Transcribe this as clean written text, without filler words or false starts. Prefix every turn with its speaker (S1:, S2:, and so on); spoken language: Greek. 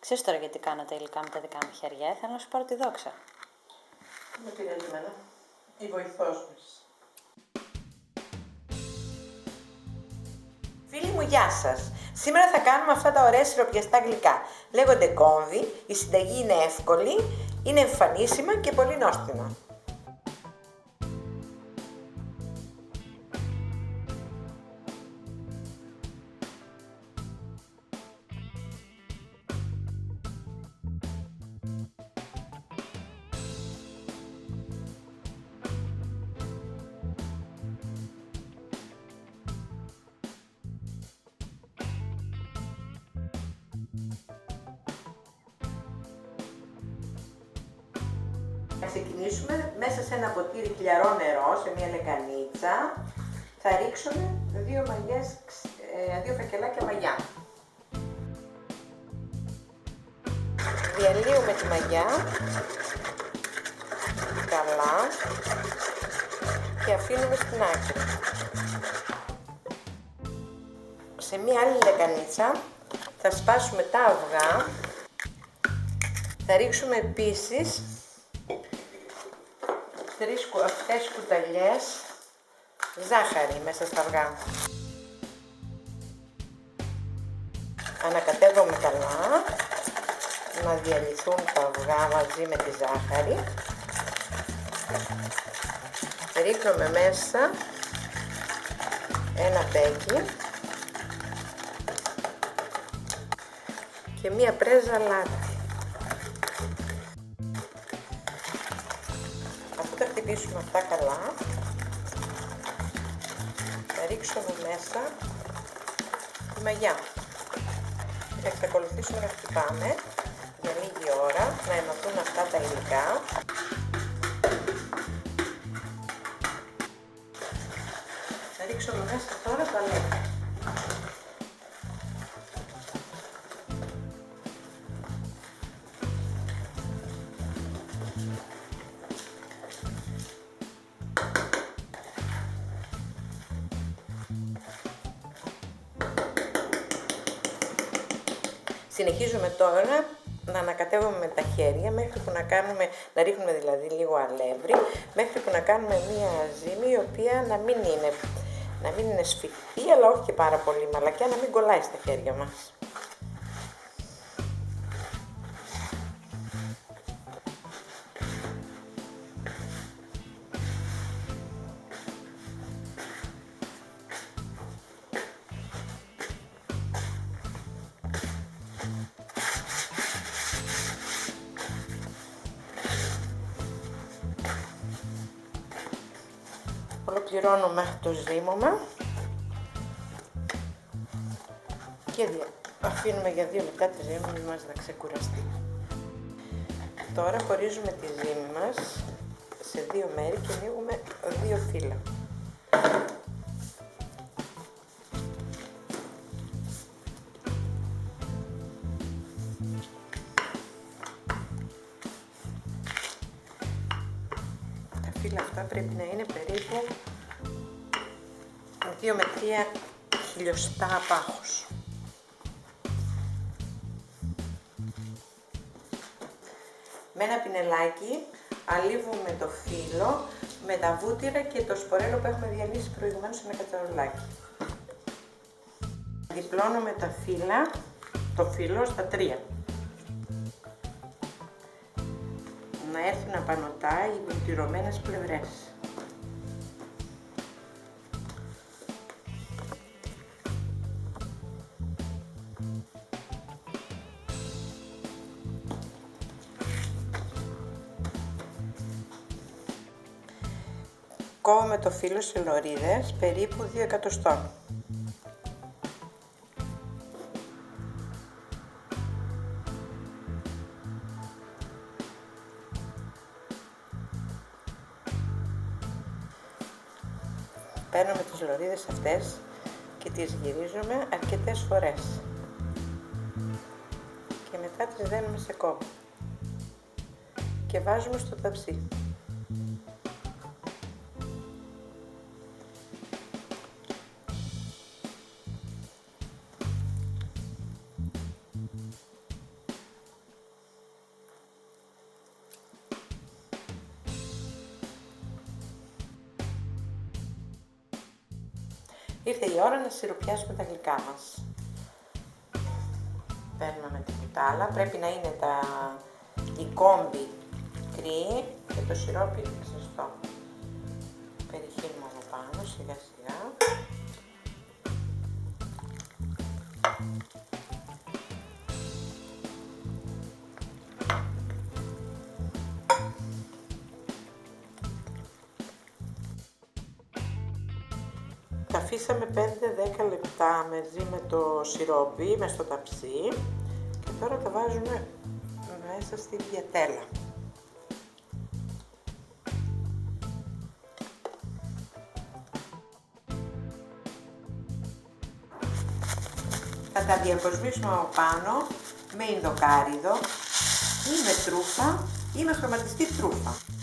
S1: Ξέρεις τώρα γιατί κάνω τα υλικά με τα δικά μου χέρια, θέλω να σου πάρω τη δόξα.
S2: Με πειράζει εμένα. Η βοηθός μου. Φίλοι μου, γεια σας. Σήμερα θα κάνουμε αυτά τα ωραία σιροπιαστά γλυκά. Λέγονται κόμβι, η συνταγή είναι εύκολη, είναι εμφανίσιμα και πολύ νόστιμα. Θα ξεκινήσουμε μέσα σε ένα ποτήρι χλιαρό νερό, σε μια λεκανίτσα. Θα ρίξουμε δύο φακελάκια μαγιά. Διαλύουμε τη μαγιά καλά και αφήνουμε στην άκρη. Σε μια άλλη λεκανίτσα θα σπάσουμε τα αυγά. Θα ρίξουμε επίσης 3 αυτές κουταλιές ζάχαρη μέσα στα αυγά. Ανακατεύουμε καλά να διαλυθούν τα αυγά μαζί με τη ζάχαρη. Ρίχνουμε μέσα ένα μπέκι και μία πρέζα αλάτι. Αφού τα χτυπήσουμε αυτά καλά, θα ρίξουμε μέσα τη μαγιά. Θα εξακολουθήσουμε να χτυπάμε για λίγη ώρα, να ενωθούν αυτά τα υλικά. Θα ρίξουμε μέσα τώρα το αλάτι. Συνεχίζουμε τώρα να ανακατεύουμε με τα χέρια μέχρι που να ρίχνουμε δηλαδή λίγο αλεύρι, μέχρι που να κάνουμε μία ζύμη η οποία να μην είναι σφιχτή, αλλά όχι και πάρα πολύ μαλακιά, να μην κολλάει στα χέρια μας. Ολοκληρώνουμε το ζύμωμα και αφήνουμε για 2 λεπτά τη ζύμη μας να ξεκουραστεί. Τώρα χωρίζουμε τη ζύμη μας σε 2 μέρη και ανοίγουμε 2 φύλλα. Τα φύλλα αυτά πρέπει να είναι περίπου 2 με 3 χιλιοστά πάχος. Με ένα πινελάκι αλίβουμε το φύλλο με τα βούτυρα και το σπορέλο που έχουμε διαλύσει προηγουμένως σε ένα κατσαρολάκι. Διπλώνουμε το φύλλο στα 3. Να έρθουν απανωτά οι βουτυρωμένες πλευρές. Κόβουμε το φύλλο σε λωρίδες περίπου 2 εκατοστών. Παίρνουμε τις λωρίδες αυτές και τις γυρίζουμε αρκετές φορές και μετά τις δένουμε σε κόμπο και βάζουμε στο ταψί. Ήρθε η ώρα να σιροπιάσουμε τα γλυκά μας. Παίρνουμε με την κουτάλα, πρέπει να είναι η κόμπη κρύη και το σιρόπι ζεστό. Περιχύνουμε από πάνω σιγά σιγά. Τα αφήσαμε 5-10 λεπτά μαζί με το σιρόπι, μες στο ταψί και τώρα τα βάζουμε μέσα στη διατέλα. Θα τα διακοσμήσουμε από πάνω με ινδοκάριδο ή με τρούφα ή με χρωματιστή τρούφα.